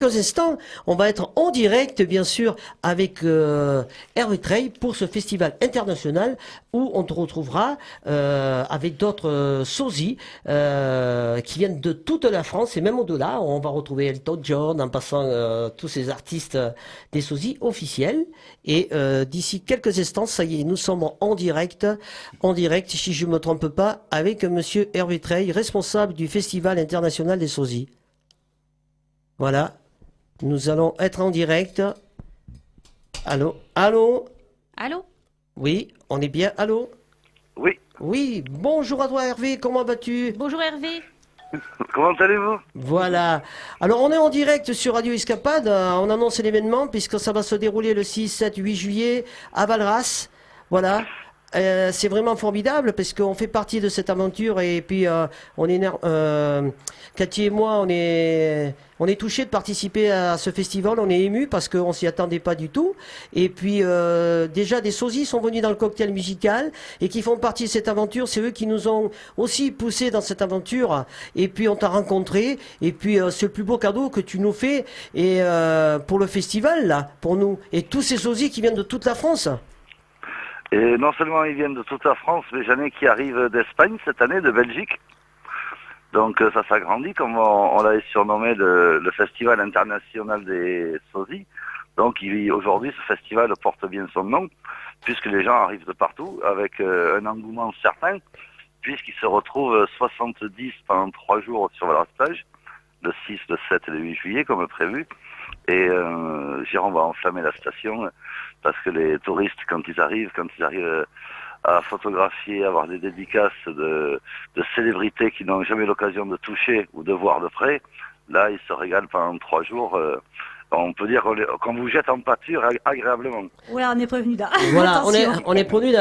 Quelques instants, on va être en direct, bien sûr, avec Hervé Trey pour ce festival international où on te retrouvera avec d'autres sosies qui viennent de toute la France et même au-delà. On va retrouver Elton John en passant tous ces artistes des sosies officiels. Et d'ici quelques instants, ça y est, nous sommes en direct, si je ne me trompe pas, avec Monsieur Hervé Trey, responsable du festival international des sosies. Voilà. Nous allons être en direct. Allô? Allô? Allô? Oui, on est bien. Allô? Oui, Oui, bonjour à toi Hervé, comment vas-tu? Bonjour Hervé. comment allez-vous? Voilà. Alors on est en direct sur Radio Escapade, on annonce l'événement puisque ça va se dérouler le 6, 7, 8 juillet à Valras. Voilà. C'est vraiment formidable parce qu'on fait partie de cette aventure et puis on est Cathy et moi on est touchés de participer à ce festival, on est émus parce qu'on s'y attendait pas du tout et puis déjà des sosies sont venus dans le cocktail musical et qui font partie de cette aventure, c'est eux qui nous ont aussi poussés dans cette aventure et puis on t'a rencontré et puis c'est le plus beau cadeau que tu nous fais et pour le festival là, pour nous et tous ces sosies qui viennent de toute la France. Et non seulement ils viennent de toute la France, mais j'en ai qui arrivent d'Espagne cette année, de Belgique. Donc ça s'agrandit, comme on l'avait surnommé le Festival international des sosies. Donc aujourd'hui, ce festival porte bien son nom, puisque les gens arrivent de partout, avec un engouement certain, puisqu'ils se retrouvent 70 pendant 3 jours sur la plage, le 6, le 7 et le 8 juillet, comme prévu. Et on va enflammer la station, parce que les touristes, quand ils arrivent à photographier, avoir des dédicaces de célébrités qui n'ont jamais l'occasion de toucher ou de voir de près, là, ils se régalent pendant 3 jours. On peut dire qu'on vous jette en pâture agréablement. Ouais, on est prévenu là. Voilà, Attention. on est prévenu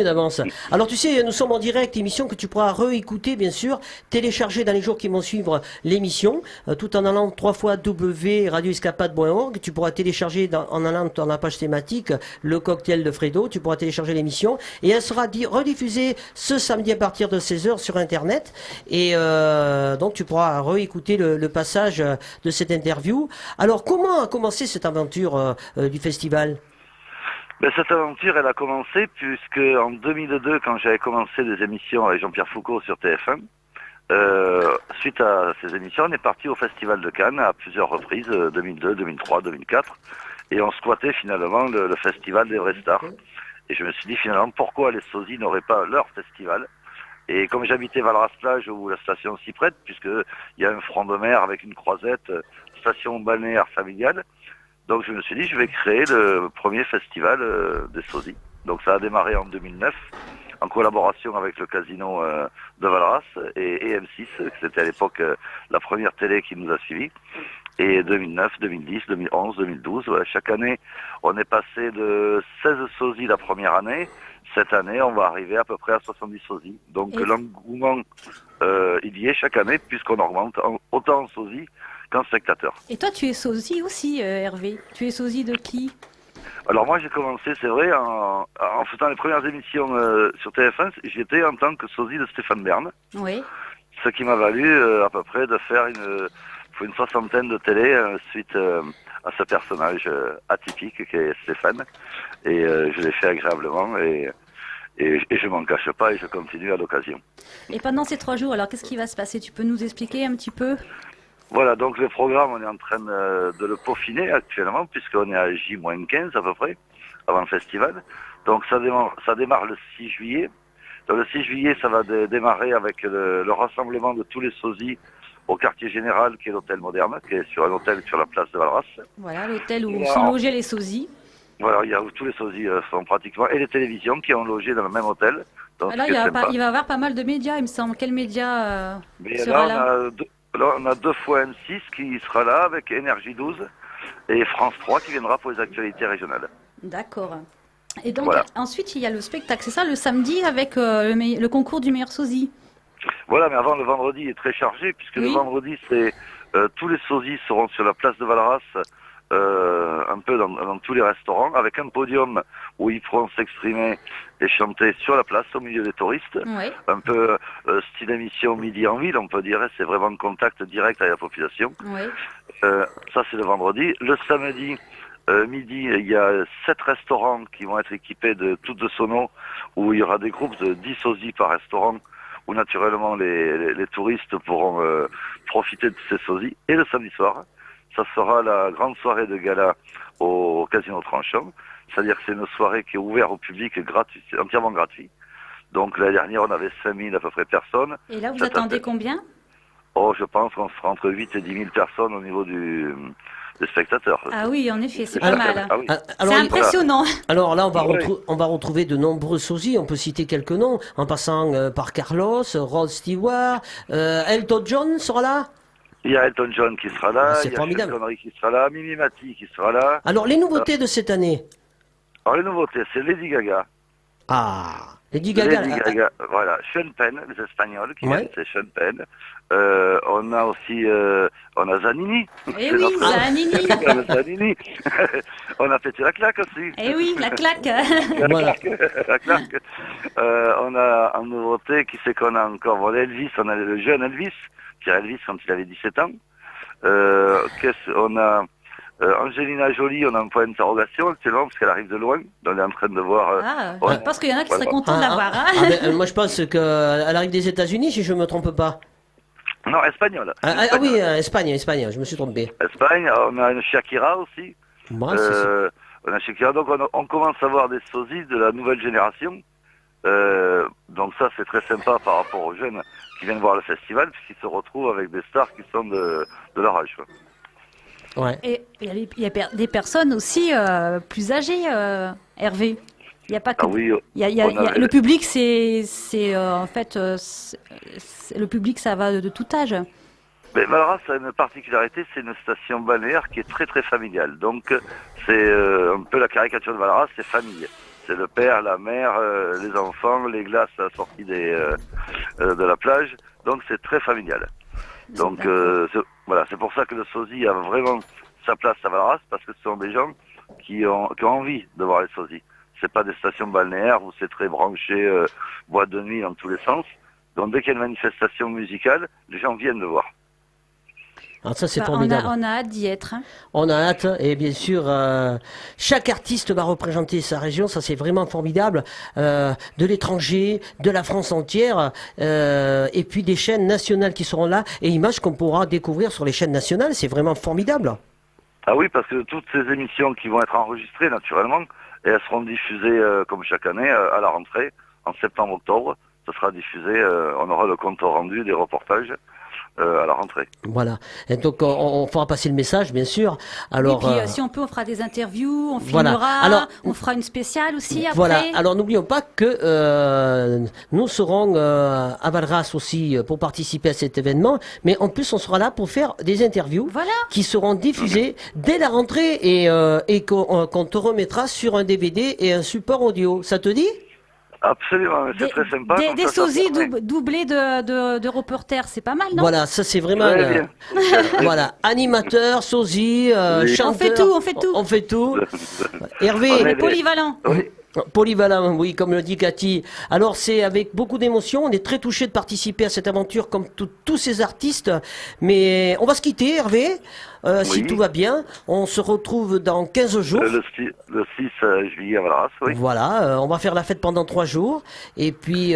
d'avance. Alors tu sais, nous sommes en direct, émission que tu pourras réécouter bien sûr, télécharger dans les jours qui vont suivre l'émission, tout en allant 3 fois www.radioescapade.org. Tu pourras télécharger en allant dans la page thématique le cocktail de Fredo, tu pourras télécharger l'émission et elle sera rediffusée ce samedi à partir de 16h sur Internet. Et donc tu pourras réécouter le passage de cette interview. Alors comment a commencé cette aventure du festival? Ben, cette aventure, elle a commencé puisque en 2002, quand j'avais commencé des émissions avec Jean-Pierre Foucault sur TF1, suite à ces émissions, on est parti au Festival de Cannes à plusieurs reprises, 2002, 2003, 2004, et on squattait finalement le Festival des Vrais Stars. Et je me suis dit finalement, pourquoi les sosies n'auraient pas leur festival? Et comme j'habitais Valras-Plage, où la station s'y prête, puisqu'il y a un front de mer avec une croisette, station balnéaire familiale, donc je me suis dit, je vais créer le premier festival des sosies. Donc ça a démarré en 2009, en collaboration avec le casino de Valras et M6, c'était à l'époque la première télé qui nous a suivis. Et 2009, 2010, 2011, 2012, voilà, chaque année, on est passé de 16 sosies la première année. Cette année, on va arriver à peu près à 70 sosies. Donc l'engouement, il y est chaque année, puisqu'on augmente autant en sosies qu'en spectateurs. Et toi, tu es sosie aussi, Hervé. Tu es sosie de qui? Alors moi, j'ai commencé, c'est vrai, en faisant les premières émissions sur TF1, j'étais en tant que sosie de Stéphane Bern. Oui. Ce qui m'a valu à peu près de faire une soixantaine de télé suite à ce personnage atypique qui est Stéphane. Et je l'ai fait agréablement et je m'en cache pas et je continue à l'occasion. Et pendant ces 3 jours, alors qu'est-ce qui va se passer? Tu peux nous expliquer un petit peu? Voilà, donc le programme, on est en train de le peaufiner actuellement, puisqu'on est à J-15 à peu près, avant le festival. Donc ça démarre le 6 juillet. Donc le 6 juillet, ça va démarrer avec le rassemblement de tous les sosies au quartier général, qui est l'hôtel Moderne, qui est sur un hôtel sur la place de Valras. Voilà, l'hôtel où sont logés les sosies. Voilà, il y a où tous les sosies sont pratiquement, et les télévisions qui ont logé dans le même hôtel. Donc, Alors, il va y avoir pas mal de médias, il me semble. Quel média Mais sera là, on a 2 fois M6 qui sera là avec Énergie 12 et France 3 qui viendra pour les actualités régionales. D'accord. Et donc, Voilà. ensuite, il y a le spectacle, c'est ça, le samedi, avec le concours du meilleur sosie. Voilà, mais avant, le vendredi est très chargé, puisque Oui. le vendredi, c'est tous les sosies seront sur la place de Valras un peu dans tous les restaurants, avec un podium où ils pourront s'exprimer et chanter sur la place, au milieu des touristes. Oui. Un peu style émission Midi en ville, on peut dire. C'est vraiment un contact direct avec la population. Oui. Ça, c'est le vendredi. Le samedi, midi, il y a 7 restaurants qui vont être équipés de toutes de sonos, où il y aura des groupes de 10 sosies par restaurant, où naturellement les touristes pourront profiter de ces sosies. Et le samedi soir, ça sera la grande soirée de gala au Casino Tranchant. C'est-à-dire que c'est une soirée qui est ouverte au public gratuit, entièrement gratuit. Donc l'année dernière, on avait 5000 à peu près personnes. Et là, vous Cette attendez année- combien? Oh, je pense qu'on sera entre 8 et 10 000 personnes au niveau des spectateurs. Ah oui, en effet, c'est Ah, pas mal. ah oui. Alors, C'est impressionnant. alors là, Ouais. on va retrouver de nombreux sosies. On peut citer quelques noms, en passant par Carlos, Rod Stewart, Elton John sera là. Il y a Elton John qui sera là, Ah, c'est il y a formidable. Sean Connery qui sera là, Mimi Mati qui sera là. Alors, les nouveautés de cette année. Alors les nouveautés, c'est Lady Gaga. Ah, Lady Gaga. Lady Gaga, voilà. Sean Penn, les Espagnols qui Ouais. viennent, c'est Sean Penn. On a aussi, on a Zanini. Eh C'est oui, notre- Zanini. On a Zanini. On a pété la claque aussi. Eh oui, la claque. La Voilà. claque, la claque. On a en nouveauté, qui c'est qu'on a encore? Bon, Elvis, on a le jeune Elvis, Pierre Elvis quand il avait 17 ans. On a Angelina Jolie, on a un point d'interrogation actuellement parce qu'elle arrive de loin. On est en train de voir. Ah, ouais. je pense qu'il y en a qui seraient Voilà. contents de l'avoir. Hein. Moi, je pense qu'elle arrive des États-Unis, si je me trompe pas. Non, espagnol. Oui, Espagne, je me suis trompé. Espagne, on a une Shakira aussi. Moi, c'est- On a Shakira, donc on commence à voir des sosies de la nouvelle génération. Donc ça, c'est très sympa par rapport aux jeunes qui viennent voir le festival, puisqu'ils se retrouvent avec des stars qui sont de leur âge, quoi. ouais. Et il y a des personnes aussi plus âgées, Hervé. Il n'y a pas que. Ah oui, on avait- Le public, c'est en fait, le public, ça va de tout âge. mais Valras a une particularité, c'est une station balnéaire qui est très très familiale. Donc c'est un peu la caricature de Valras, c'est famille. C'est le père, la mère, les enfants, les glaces à la sortie de la plage. Donc c'est très familial. Donc voilà, c'est pour ça que le sosie a vraiment sa place à Valras, parce que ce sont des gens qui ont envie de voir les sosies. C'est pas des stations balnéaires où c'est très branché, boîte de nuit dans tous les sens. Donc dès qu'il y a une manifestation musicale, les gens viennent le voir. Alors ça, c'est Bah, formidable. on a hâte d'y être. Hein. On a hâte, et bien sûr, chaque artiste va représenter sa région, ça c'est vraiment formidable, de l'étranger, de la France entière, et puis des chaînes nationales qui seront là, et images qu'on pourra découvrir sur les chaînes nationales, c'est vraiment formidable. Ah oui, parce que toutes ces émissions qui vont être enregistrées naturellement, et elles seront diffusées comme chaque année à la rentrée, en septembre-octobre, ce sera diffusé, on aura le compte rendu des reportages à la rentrée. Voilà, et donc on fera passer le message, bien sûr. Alors, Et puis, si on peut, on fera des interviews, on voilà. filmera, Alors, on fera une spéciale aussi après. Voilà, alors n'oublions pas que nous serons à Valras aussi pour participer à cet événement, mais en plus on sera là pour faire des interviews Voilà. qui seront diffusées dès la rentrée et qu'on te remettra sur un DVD et un support audio. Ça te dit? Absolument, c'est très sympa. comme Des ça sosies permet- doublés de reporters, c'est pas mal, non? Voilà, ça c'est vraiment... Très bien. voilà, animateur, sosie, Oui. chanteur... On fait tout, on fait tout. On fait tout. On Hervé... est- Polyvalent. Oui. Polyvalent, oui, comme le dit Cathy. Alors c'est avec beaucoup d'émotion, on est très touché de participer à cette aventure comme tous ces artistes, mais on va se quitter, Hervé, si Oui. tout va bien. On se retrouve dans 15 jours. Le 6 juillet à Valras, oui. Voilà, on va faire la fête pendant 3 jours, et puis...